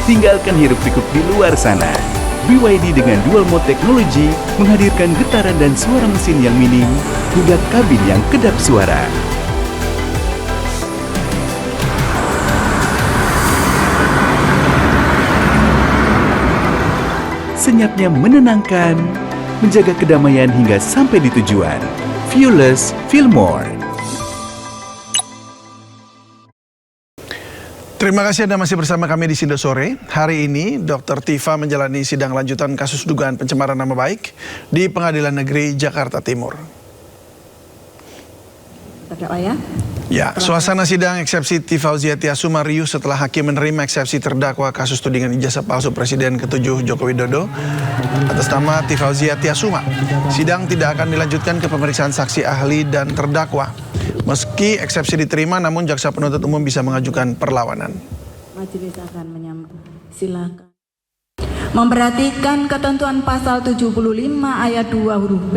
Tinggalkan hiruk-pikuk di luar sana. BYD dengan dual mode teknologi menghadirkan getaran dan suara mesin yang minim hingga kabin yang kedap suara. Senyapnya menenangkan, menjaga kedamaian hingga sampai di tujuan. Fearless, feel more. Terima kasih Anda masih bersama kami di Sindo Sore. Hari ini Dr. Tifa menjalani sidang lanjutan kasus dugaan pencemaran nama baik di Pengadilan Negeri Jakarta Timur. Terdakwa ya? Ya, suasana sidang eksepsi Tifauzia Tiasuma riuh setelah hakim menerima eksepsi terdakwa kasus tudingan ijazah palsu Presiden ke-7 Joko Widodo atas nama Tifauzia Tiasuma. Sidang tidak akan dilanjutkan ke pemeriksaan saksi ahli dan terdakwa. Meski eksepsi diterima, namun jaksa penuntut umum bisa mengajukan perlawanan. Majelis akan silakan. Memperhatikan ketentuan pasal 75 ayat 2 huruf B,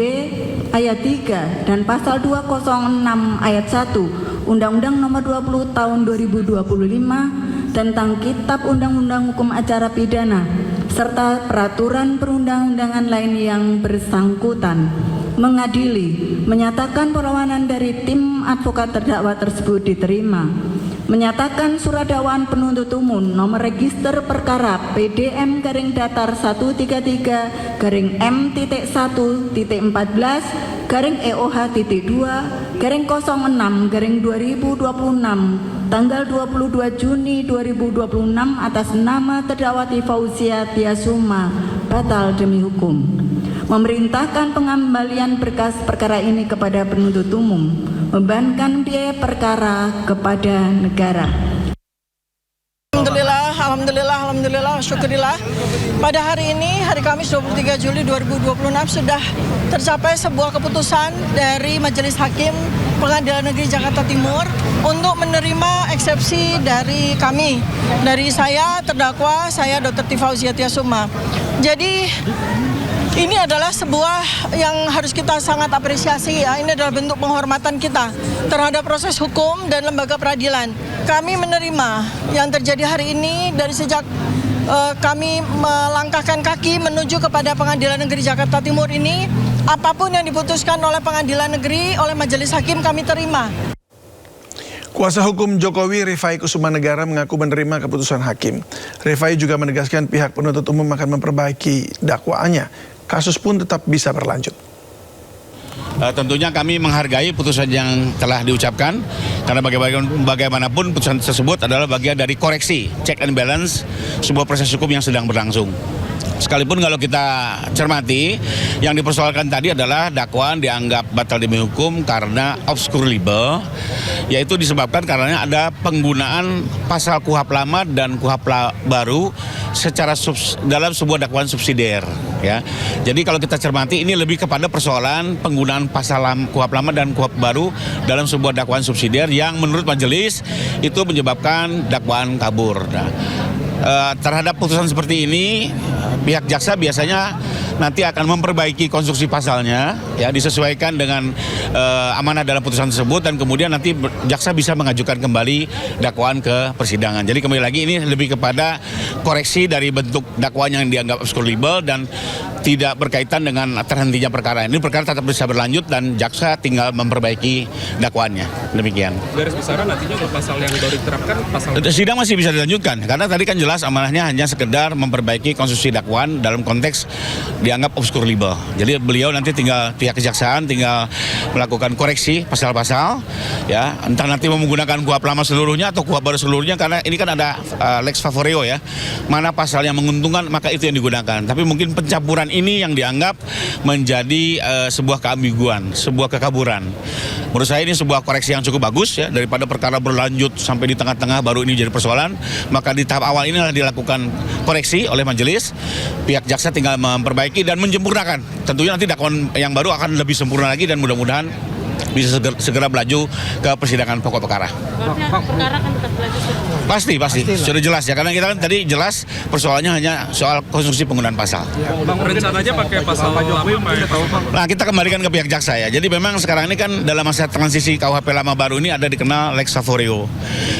ayat 3, dan pasal 206 ayat 1 Undang-Undang Nomor 20 Tahun 2025 tentang Kitab Undang-Undang Hukum Acara Pidana serta peraturan perundang-undangan lain yang bersangkutan. Mengadili, menyatakan perlawanan dari tim advokat terdakwa tersebut diterima. Menyatakan surat dakwaan penuntut umum nomor register perkara PDM garing datar 133 garing M.1.14 garing EOH.2 garing 06 garing 2026 tanggal 22 Juni 2026 atas nama terdakwa Tifauzia Tiasuma batal demi hukum. Memerintahkan pengembalian berkas perkara ini kepada penuntut umum, membebankan biaya perkara kepada negara. Alhamdulillah, syukurillah. Pada hari ini, hari Kamis 23 Juli 2026 sudah tercapai sebuah keputusan dari Majelis Hakim Pengadilan Negeri Jakarta Timur untuk menerima eksepsi dari kami, dari saya terdakwa, saya Dr. Tifauzia Tiasuma. Jadi ini adalah sebuah yang harus kita sangat apresiasi ya. Ini adalah bentuk penghormatan kita terhadap proses hukum dan lembaga peradilan. Kami menerima yang terjadi hari ini dari sejak kami melangkahkan kaki menuju kepada Pengadilan Negeri Jakarta Timur ini. Apapun yang diputuskan oleh Pengadilan Negeri, oleh Majelis Hakim kami terima. Kuasa hukum Jokowi Rifai Kusumanegara mengaku menerima keputusan hakim. Rifai juga menegaskan pihak penuntut umum akan memperbaiki dakwaannya. Kasus pun tetap bisa berlanjut. Tentunya kami menghargai putusan yang telah diucapkan karena bagaimanapun putusan tersebut adalah bagian dari koreksi, check and balance sebuah proses hukum yang sedang berlangsung. Sekalipun kalau kita cermati, yang dipersoalkan tadi adalah dakwaan dianggap batal demi hukum karena obscure libel, yaitu disebabkan karena ada penggunaan pasal KUHP lama dan KUHP baru secara dalam sebuah dakwaan subsidiar. Ya, jadi kalau kita cermati ini lebih kepada persoalan penggunaan pasal KUHP lama dan KUHP baru dalam sebuah dakwaan subsidiar yang menurut majelis itu menyebabkan dakwaan kabur. Nah, terhadap putusan seperti ini, pihak jaksa biasanya nanti akan memperbaiki konstruksi pasalnya, ya disesuaikan dengan amanah dalam putusan tersebut dan kemudian nanti jaksa bisa mengajukan kembali dakwaan ke persidangan. Jadi kembali lagi ini lebih kepada koreksi dari bentuk dakwaan yang dianggap obscure libel dan tidak berkaitan dengan terhentinya perkara. Ini perkara tetap bisa berlanjut dan jaksa tinggal memperbaiki dakwaannya. Demikian. Garis besarnya nantinya pasal yang baru diterapkan pasal. Sidang masih bisa dilanjutkan karena tadi kan jelas amanahnya hanya sekedar memperbaiki konstruksi dakwaan dalam konteks dianggap obscure libel. Jadi beliau nanti tinggal pihak kejaksaan tinggal melakukan koreksi pasal-pasal, ya entah nanti menggunakan KUHP lama seluruhnya atau KUHP baru seluruhnya karena ini kan ada lex favoreo ya. Mana pasal yang menguntungkan maka itu yang digunakan. Tapi mungkin pencampuran ini yang dianggap menjadi sebuah keambiguan, sebuah kekaburan. Menurut saya ini sebuah koreksi yang cukup bagus ya, daripada perkara berlanjut sampai di tengah-tengah baru ini jadi persoalan. Maka di tahap awal inilah dilakukan koreksi oleh majelis, pihak jaksa tinggal memperbaiki dan menjempurnakan. Tentunya nanti dakwaan yang baru akan lebih sempurna lagi dan mudah-mudahan bisa segera melaju ke persidangan pokok perkara. Perkara kan tetap lanjut. Pasti sudah jelas ya, karena kita kan tadi jelas persoalannya hanya soal konstruksi penggunaan pasal. Bang, rencananya pakai pasal lama Pak? Nah, kita kembalikan ke pihak jaksa ya. Jadi memang sekarang ini kan dalam masa transisi KUHP lama baru ini ada dikenal Lex Favorio.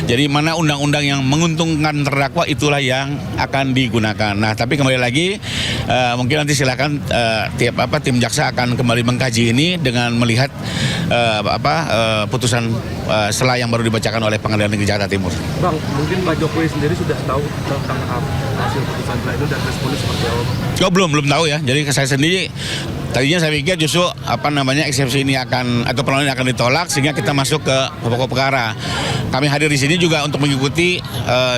Jadi mana undang-undang yang menguntungkan terdakwa itulah yang akan digunakan. Nah, tapi kembali lagi mungkin nanti silakan tim jaksa akan kembali mengkaji ini dengan melihat putusan setelah yang baru dibacakan oleh Pengadilan Negeri Jakarta Timur. Bang, mungkin Pak Jokowi sendiri sudah tahu tentang hasil putusan itu dan responnya seperti apa? Oh, belum tahu ya. Jadi saya sendiri tadinya saya pikir justru eksepsi ini atau penolakan ini akan ditolak sehingga kita masuk ke pokok perkara. Kami hadir di sini juga untuk mengikuti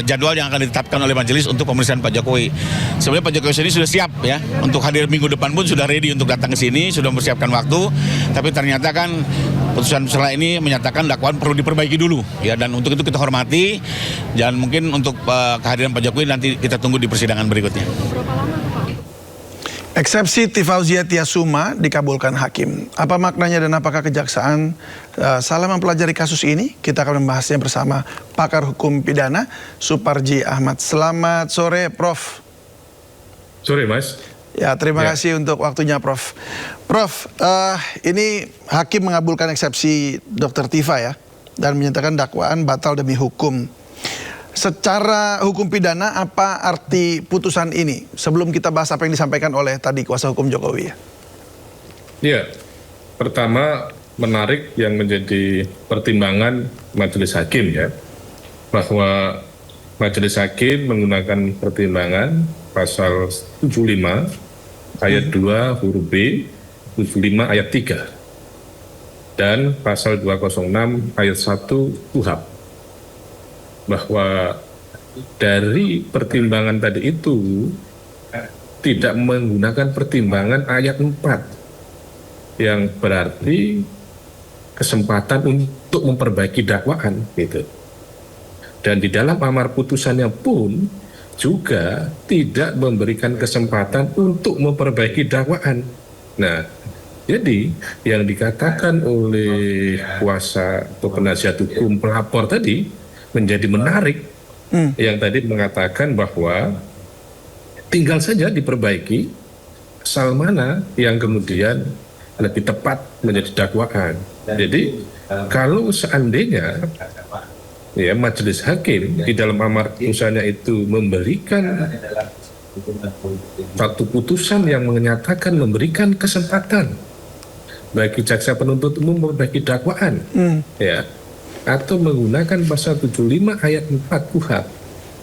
jadwal yang akan ditetapkan oleh majelis untuk pemeriksaan Pak Jokowi. Sebenarnya Pak Jokowi sendiri sudah siap ya untuk hadir minggu depan pun sudah ready untuk datang ke sini, sudah mempersiapkan waktu. Tapi ternyata kan putusan setelah ini menyatakan dakwaan perlu diperbaiki dulu ya, dan untuk itu kita hormati dan mungkin untuk kehadiran Pak Jokowi nanti kita tunggu di persidangan berikutnya. Eksepsi Tifauziah Tiasuma dikabulkan hakim. Apa maknanya dan apakah kejaksaan salah mempelajari kasus ini? Kita akan membahasnya bersama pakar hukum pidana Suparji Ahmad. Selamat sore, Prof. Sore, Mas. Ya, terima kasih untuk waktunya, Prof. Prof, ini hakim mengabulkan eksepsi Dr. Tifa ya, dan menyatakan dakwaan batal demi hukum. Secara hukum pidana, apa arti putusan ini? Sebelum kita bahas apa yang disampaikan oleh tadi kuasa hukum Jokowi ya. Ya, pertama menarik yang menjadi pertimbangan majelis hakim ya, bahwa majelis hakim menggunakan pertimbangan pasal 75 ayat 2 huruf B, 75 ayat 3, dan pasal 206 ayat 1 KUHP. Bahwa dari pertimbangan tadi itu tidak menggunakan pertimbangan ayat 4 yang berarti kesempatan untuk memperbaiki dakwaan gitu. Dan di dalam amar putusannya pun juga tidak memberikan kesempatan untuk memperbaiki dakwaan. Nah, jadi yang dikatakan oleh kuasa atau penasihat hukum pelapor tadi menjadi menarik, yang tadi mengatakan bahwa tinggal saja diperbaiki pasal mana yang kemudian lebih tepat menjadi dakwaan. Jadi kalau seandainya ya majelis hakim di dalam amar putusannya itu memberikan satu putusan yang menyatakan memberikan kesempatan bagi jaksa penuntut umum memperbaiki dakwaan, ya, atau menggunakan pasal 75 ayat 4 KUHP,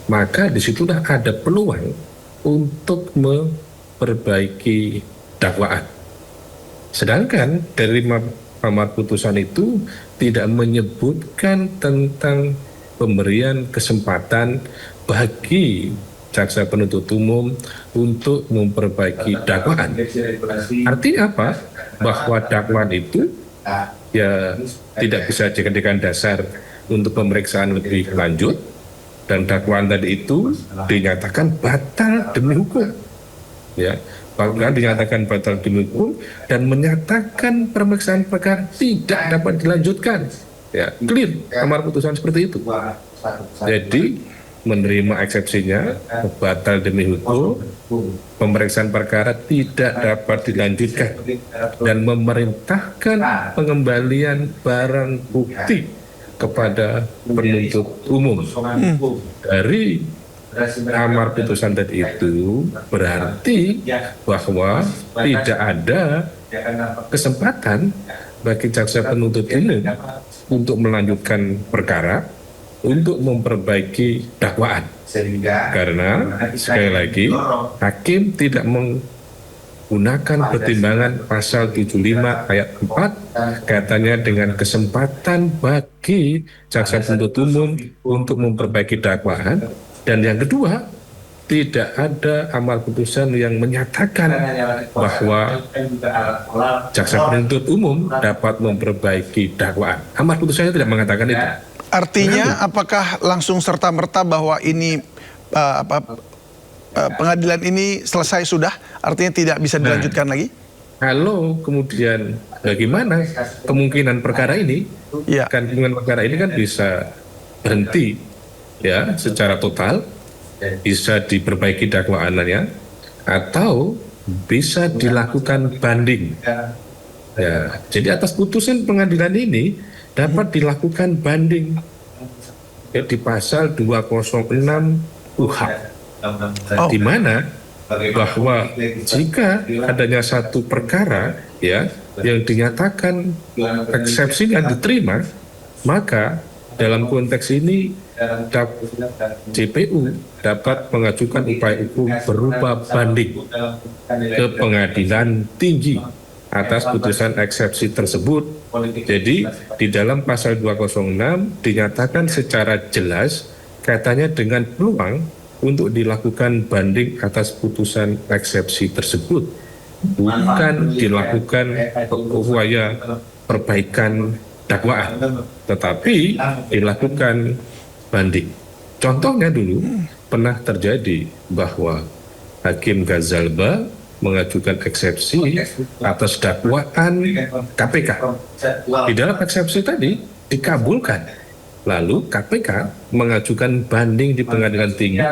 maka disitulah ada peluang untuk memperbaiki dakwaan. Sedangkan dari amar putusan itu tidak menyebutkan tentang pemberian kesempatan bagi jaksa penuntut umum untuk memperbaiki dakwaan. Artinya apa? Bahwa dakwaan itu ya tidak bisa dijadikan dasar untuk pemeriksaan lebih lanjut, dan dakwaan tadi itu dinyatakan batal demi hukum, ya, bahkan dinyatakan batal demi hukum dan menyatakan pemeriksaan perkara tidak dapat dilanjutkan, ya, clear amar putusan seperti itu. Jadi menerima eksepsinya batal demi hukum, pemeriksaan perkara tidak dapat dilanjutkan, dan memerintahkan pengembalian barang bukti kepada penuntut umum. Dari amar putusan tadi itu berarti bahwa tidak ada kesempatan bagi jaksa penuntut umum untuk melanjutkan perkara, untuk memperbaiki dakwaan. Karena sekali lagi hakim tidak menggunakan pertimbangan pasal 75 ayat 4 katanya dengan kesempatan bagi jaksa penuntut umum untuk memperbaiki dakwaan, dan yang kedua tidak ada amar putusan yang menyatakan bahwa jaksa penuntut umum dapat memperbaiki dakwaan. Amar putusannya tidak mengatakan itu. Artinya apakah langsung serta-merta bahwa ini pengadilan ini selesai sudah, artinya tidak bisa dilanjutkan lagi? Kalau kemudian bagaimana kemungkinan perkara ini, Ya. kemungkinan perkara ini kan bisa berhenti ya secara total, bisa diperbaiki dakwaannya, atau bisa dilakukan banding. Ya, jadi atas putusan pengadilan ini dapat dilakukan banding ya, di pasal 206 KUHP, di mana bahwa jika adanya satu perkara ya yang dinyatakan eksepsinya diterima, maka dalam konteks ini JPU dapat mengajukan upaya hukum berupa banding ke pengadilan tinggi atas putusan eksepsi tersebut. Jadi di dalam pasal 206 dinyatakan secara jelas katanya dengan peluang untuk dilakukan banding atas putusan eksepsi tersebut, bukan dilakukan upaya perbaikan dakwaan, tetapi dilakukan banding. Contohnya dulu pernah terjadi bahwa Hakim Ghazalba mengajukan eksepsi atas dakwaan KPK. Di dalam eksepsi tadi dikabulkan. Lalu KPK mengajukan banding di pengadilan tinggi,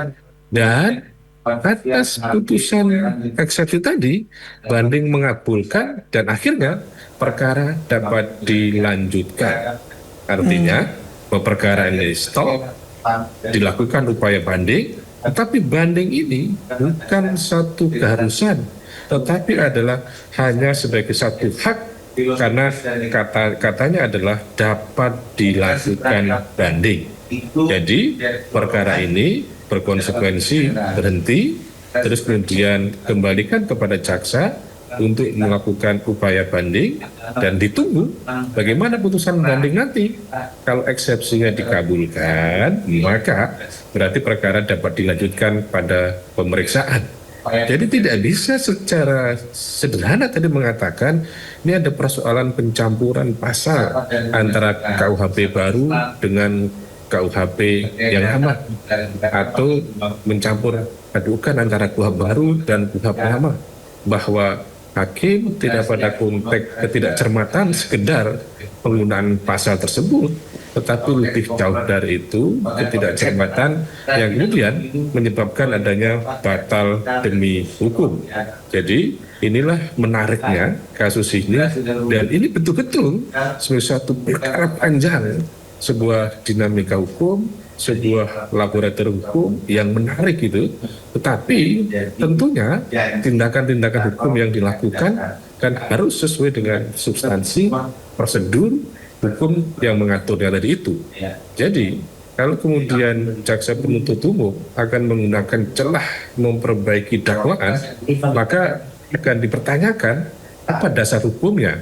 dan atas putusan eksepsi tadi banding mengabulkan dan akhirnya perkara dapat dilanjutkan. Artinya bahwa perkara ini stop, dilakukan upaya banding, tetapi banding ini bukan satu keharusan, tetapi adalah hanya sebagai satu hak, karena katanya adalah dapat dilakukan banding. Jadi perkara ini berkonsekuensi berhenti, terus kemudian kembalikan kepada jaksa untuk melakukan upaya banding, dan ditunggu bagaimana putusan banding nanti. Kalau eksepsinya dikabulkan, maka berarti perkara dapat dilanjutkan pada pemeriksaan. Jadi tidak bisa secara sederhana tadi mengatakan ini ada persoalan pencampuran pasal antara KUHP baru dengan KUHP yang lama, atau mencampur adukan antara KUHP baru dan KUHP lama, bahwa hakim tidak pada konteks ketidakcermatan sekedar penggunaan pasal tersebut, tetapi lebih jauh dari itu ketidakcermatan yang kemudian menyebabkan adanya batal demi hukum. Jadi inilah menariknya kasus ini, dan ini betul-betul sebagai satu perkara panjang, sebuah dinamika hukum, sebuah laboratorium hukum yang menarik itu. Tetapi tentunya tindakan-tindakan hukum yang dilakukan kan harus sesuai dengan substansi prosedur hukum yang mengaturnya tadi itu. Jadi kalau kemudian jaksa penuntut umum akan menggunakan celah memperbaiki dakwaan, maka akan dipertanyakan apa dasar hukumnya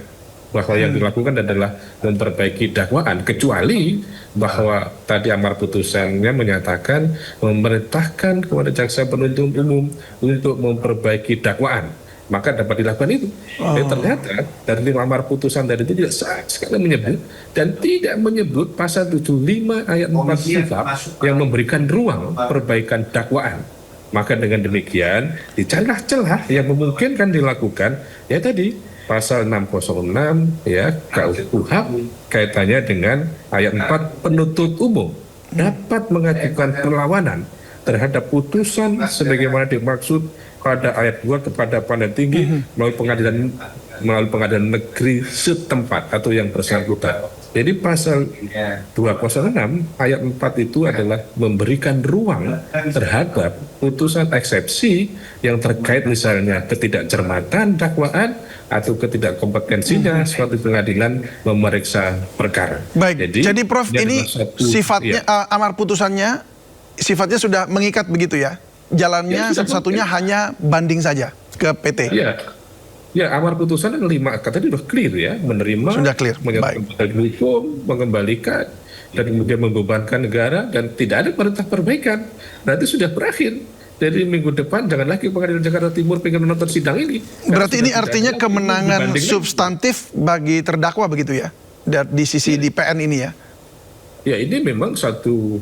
bahwa yang dilakukan adalah memperbaiki dakwaan, kecuali bahwa tadi amar putusannya menyatakan memerintahkan kepada jaksa penuntut umum untuk memperbaiki dakwaan, maka dapat dilakukan itu. Ternyata dari amar putusan tadi itu tidak sekali menyebut, dan tidak menyebut pasal 75 ayat 4 kitab yang memberikan ruang perbaikan dakwaan. Maka dengan demikian dicarilah celah yang memungkinkan dilakukan, ya tadi pasal 606 ya KUHP kaitannya dengan ayat 4 penuntut umum dapat mengajukan perlawanan terhadap putusan sebagaimana dimaksud pada ayat 2 kepada pengadilan tinggi melalui pengadilan negeri setempat atau yang bersangkutan. Jadi pasal 206 ayat 4 itu adalah memberikan ruang terhadap putusan eksepsi yang terkait misalnya ketidakcermatan dakwaan atau ketidakkompetensinya suatu pengadilan memeriksa perkara. Baik, jadi Prof, ini sifatnya amar putusannya sifatnya sudah mengikat begitu ya? Jalannya satu-satunya hanya banding saja ke PT? Ya, amar putusan 5 tadi sudah clear ya, menerima, sudah clear, menyatakan hukum, mengembalikan, dan kemudian membebankan negara, dan tidak ada perintah perbaikan. Berarti sudah berakhir. Jadi minggu depan jangan lagi pengadilan Jakarta Timur pengen menonton sidang ini. Berarti ini artinya kemenangan substantif bagi terdakwa begitu ya, di sisi di PN ini ya? Ya, ini memang satu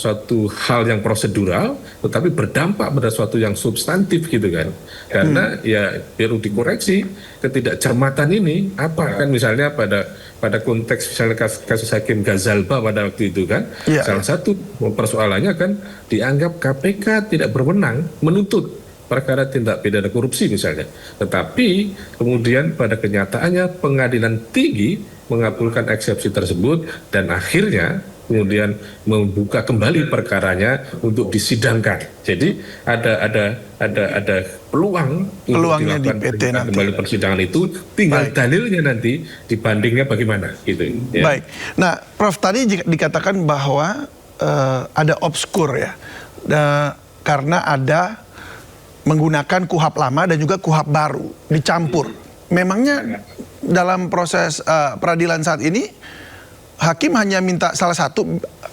suatu hal yang prosedural, tetapi berdampak pada suatu yang substantif gitu kan. Karena ya perlu dikoreksi ketidakcermatan ini apa kan, misalnya pada konteks misalnya kasus Hakim Ghazalba pada waktu itu kan, salah satu persoalannya kan dianggap KPK tidak berwenang menuntut perkara tindak pidana korupsi misalnya. Tetapi kemudian pada kenyataannya pengadilan tinggi mengabulkan eksepsi tersebut dan akhirnya kemudian membuka kembali perkaranya untuk disidangkan. Jadi ada peluangnya di PT nanti. Kembali persidangan itu tinggal dalilnya nanti dibandingnya bagaimana gitu. Ya. Baik. Nah, Prof, tadi dikatakan bahwa ada obskur ya. Karena ada menggunakan KUHP lama dan juga KUHP baru dicampur. Memangnya dalam proses peradilan saat ini hakim hanya minta salah satu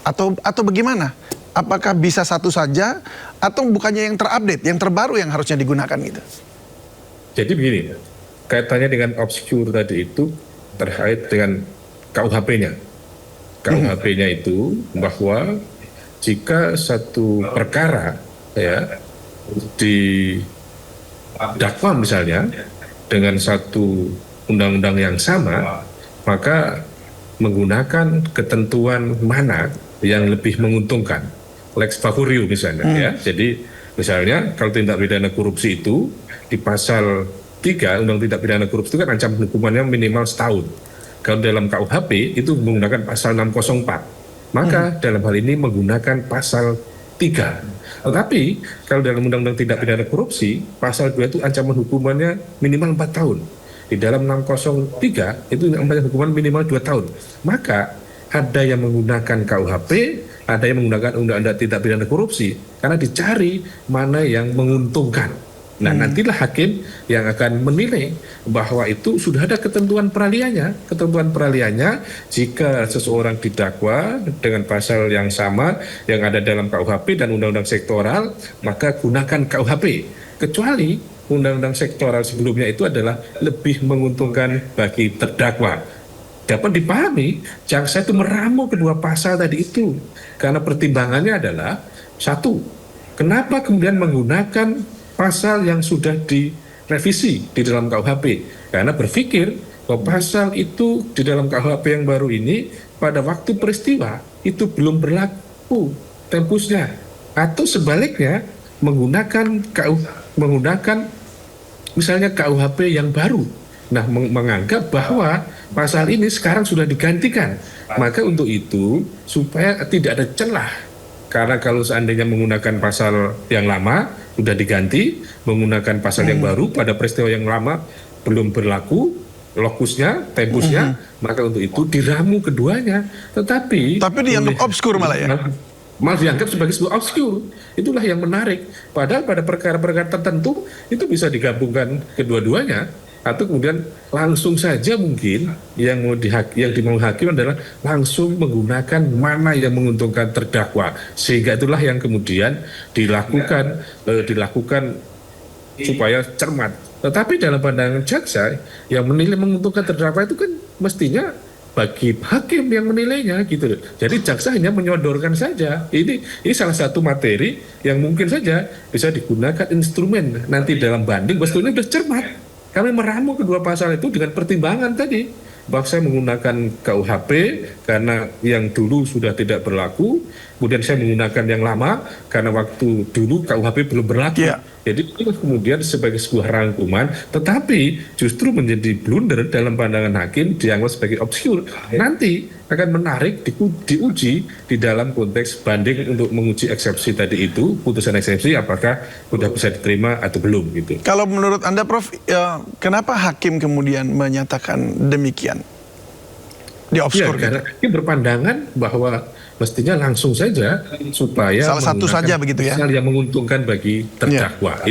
atau bagaimana? Apakah bisa satu saja atau bukannya yang terupdate, yang terbaru yang harusnya digunakan gitu? Jadi begini, kaitannya dengan obscure tadi itu terkait dengan KUHP-nya. KUHP-nya itu bahwa jika satu perkara ya didakwa misalnya dengan satu undang-undang yang sama, maka menggunakan ketentuan mana yang lebih menguntungkan, lex favorio misalnya ya. Jadi misalnya kalau tindak pidana korupsi itu di pasal 3 undang tindak pidana korupsi itu kan ancaman hukumannya minimal setahun. Kalau dalam KUHP itu menggunakan pasal 604, maka dalam hal ini menggunakan pasal 3. Tetapi kalau dalam undang-undang tindak pidana korupsi pasal 2 itu ancaman hukumannya minimal 4 tahun. Di dalam 603 itu ancaman hukuman minimal 2 tahun. Maka ada yang menggunakan KUHP, ada yang menggunakan undang-undang tindak pidana korupsi karena dicari mana yang menguntungkan. Nah, nantilah hakim yang akan menilai bahwa itu sudah ada ketentuan peralihannya. Ketentuan peralihannya jika seseorang didakwa dengan pasal yang sama yang ada dalam KUHP dan undang-undang sektoral, maka gunakan KUHP. Kecuali undang-undang sektoral sebelumnya itu adalah lebih menguntungkan bagi terdakwa. Dapat dipahami, jaksa itu meramu kedua pasal tadi itu. Karena pertimbangannya adalah, satu, kenapa kemudian menggunakan pasal yang sudah direvisi di dalam KUHP? Karena berpikir bahwa pasal itu di dalam KUHP yang baru ini pada waktu peristiwa itu belum berlaku tempusnya, atau sebaliknya menggunakan misalnya KUHP yang baru. Nah, menganggap bahwa pasal ini sekarang sudah digantikan. Maka untuk itu supaya tidak ada celah. Karena kalau seandainya menggunakan pasal yang lama sudah diganti, menggunakan pasal yang baru pada peristiwa yang lama belum berlaku lokusnya, tempusnya, maka untuk itu diramu keduanya. Tetapi dianggap obskur malah ya. Malah dianggap sebagai sebuah obskur. Itulah yang menarik. Padahal pada perkara-perkara tertentu itu bisa digabungkan kedua-duanya, atau kemudian langsung saja mungkin yang dimau hakim adalah langsung menggunakan mana yang menguntungkan terdakwa, sehingga itulah yang kemudian dilakukan supaya cermat. Tetapi dalam pandangan jaksa yang menilai menguntungkan terdakwa itu kan mestinya bagi hakim yang menilainya gitu. Jadi jaksa hanya menyodorkan saja. Ini salah satu materi yang mungkin saja bisa digunakan instrumen nanti dalam banding. Sebetulnya sudah cermat. Kami meramu kedua pasal itu dengan pertimbangan tadi, bahwa saya menggunakan KUHP karena yang dulu sudah tidak berlaku, kemudian saya menggunakan yang lama karena waktu dulu KUHP belum berlaku. Jadi itu kemudian sebagai sebuah rangkuman, tetapi justru menjadi blunder dalam pandangan hakim, dianggap sebagai obskur. Nanti akan menarik diuji di dalam konteks banding untuk menguji eksepsi tadi itu, putusan eksepsi apakah sudah bisa diterima atau belum gitu. Kalau menurut Anda, Prof, kenapa hakim kemudian menyatakan demikian? Diobskur karena hakim berpandangan bahwa mestinya langsung saja supaya salah satu saja begitu ya, pasal yang menguntungkan bagi terdakwa.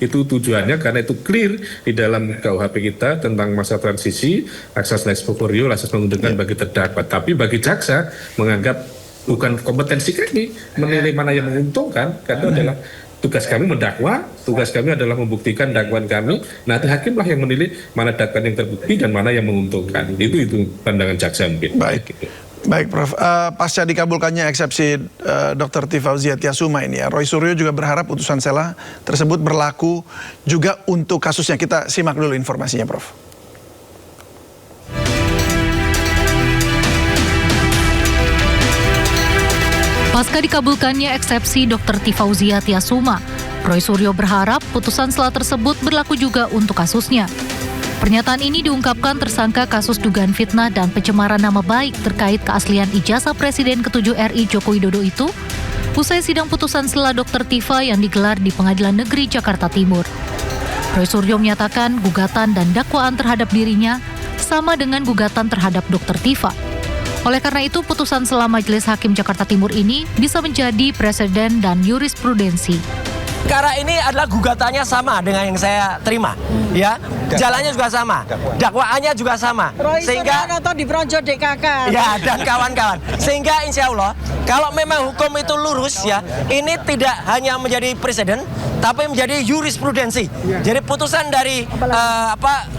Itu tujuannya, karena itu clear di dalam KUHP kita tentang masa transisi, asas lex favorio, asas menguntungkan bagi terdakwa. Tapi bagi jaksa menganggap bukan kompetensi kami menilai mana yang menguntungkan, karena adalah tugas kami mendakwa, tugas kami adalah membuktikan dakwaan kami. Nanti hakimlah yang menilai mana dakwaan yang terbukti dan mana yang menguntungkan. Itu pandangan jaksa mungkin. Baik. Baik, Prof. Pasca dikabulkannya eksepsi Dr. T. Fauziatia Suma ini ya, Roy Suryo juga berharap putusan sela tersebut berlaku juga untuk kasusnya. Kita simak dulu informasinya, Prof. Pasca dikabulkannya eksepsi Dr. T. Fauziatia Suma, Roy Suryo berharap putusan sela tersebut berlaku juga untuk kasusnya. Pernyataan ini diungkapkan tersangka kasus dugaan fitnah dan pencemaran nama baik terkait keaslian ijazah Presiden ke-7 RI Joko Widodo itu usai sidang putusan sela Dr. Tifa yang digelar di Pengadilan Negeri Jakarta Timur. Roy Suryo menyatakan gugatan dan dakwaan terhadap dirinya sama dengan gugatan terhadap Dr. Tifa. Oleh karena itu, putusan sela Majelis Hakim Jakarta Timur ini bisa menjadi presiden dan jurisprudensi. Perkara ini adalah gugatannya sama dengan yang saya terima, ya. Jalannya juga sama, dakwaannya juga sama, sehingga atau di Projo DKK. Ya, dan kawan-kawan. Sehingga insya Allah, kalau memang hukum itu lurus, ya, ini tidak hanya menjadi presiden, tapi menjadi jurisprudensi. Jadi putusan dari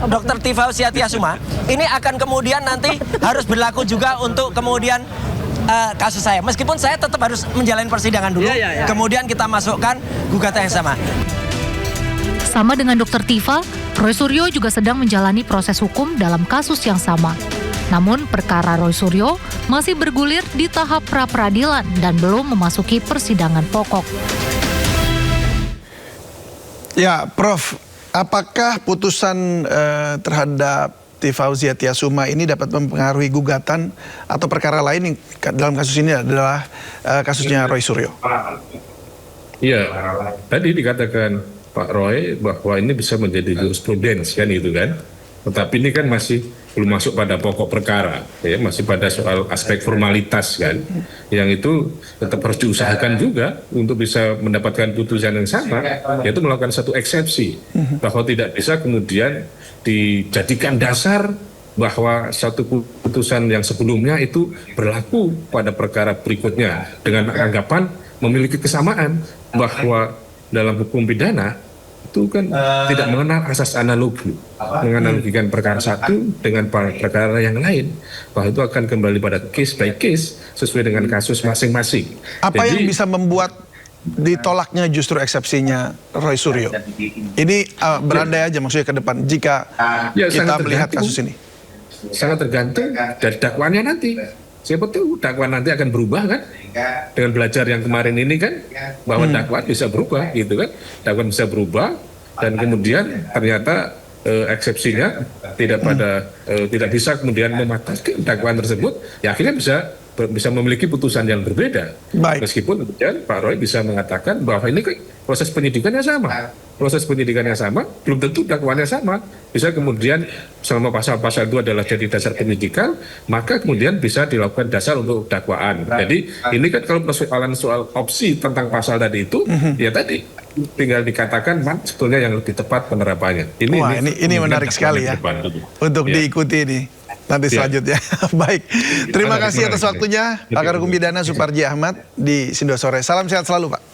Dr. T. Fauziatia Suma ini akan kemudian nanti harus berlaku juga untuk kemudian kasus saya. Meskipun saya tetap harus menjalani persidangan dulu, kemudian kita masukkan gugatan yang sama. Sama dengan Dr. Tifa, Roy Suryo juga sedang menjalani proses hukum dalam kasus yang sama. Namun perkara Roy Suryo masih bergulir di tahap pra-peradilan dan belum memasuki persidangan pokok. Ya, Prof, apakah putusan terhadap T. Fauziatia Suma ini dapat mempengaruhi gugatan atau perkara lain yang dalam kasus ini adalah kasusnya Roy Suryo? Iya, tadi dikatakan Pak Roy bahwa ini bisa menjadi jurisprudens kan itu kan. Tetapi ini kan masih belum masuk pada pokok perkara, ya, masih pada soal aspek formalitas kan. Yang itu tetap harus diusahakan juga untuk bisa mendapatkan putusan yang sama, yaitu melakukan satu eksepsi bahwa tidak bisa kemudian dijadikan dasar bahwa satu putusan yang sebelumnya itu berlaku pada perkara berikutnya dengan anggapan memiliki kesamaan bahwa dalam hukum pidana itu kan tidak mengenal asas analogi, menganalogikan perkara satu dengan perkara yang lain, bahwa itu akan kembali pada case by case sesuai dengan kasus masing-masing. Apa yang bisa membuat ditolaknya justru eksepsinya Roy Suryo? Ini berandai aja maksudnya ke depan jika kita melihat kasus ini. Sangat tergantung dari dakwaannya nanti. Siapa tahu dakwaan nanti akan berubah kan? Dengan belajar yang kemarin ini kan, bahwa dakwaan bisa berubah gitu kan? Dakwaan bisa berubah dan kemudian ternyata eksepsinya tidak bisa kemudian mematahkan dakwaan tersebut, ya akhirnya bisa memiliki putusan yang berbeda. Baik. Meskipun kemudian Pak Roy bisa mengatakan bahwa ini kan proses penyidikannya sama. Proses penyidikannya sama, belum tentu dakwaannya sama. Bisa kemudian selama pasal-pasal itu adalah jadi dasar penyidikan, maka kemudian bisa dilakukan dasar untuk dakwaan. Jadi ini kan kalau persoalan soal opsi tentang pasal tadi itu, ya tadi tinggal dikatakan sebetulnya yang lebih tepat penerapannya. Ini menarik sekali ya untuk diikuti ini. Nanti selanjutnya. Baik, terima kasih atas waktunya Pakar Hukum Pidana Suparji Ahmad di Sindo Sore. Salam sehat selalu, Pak.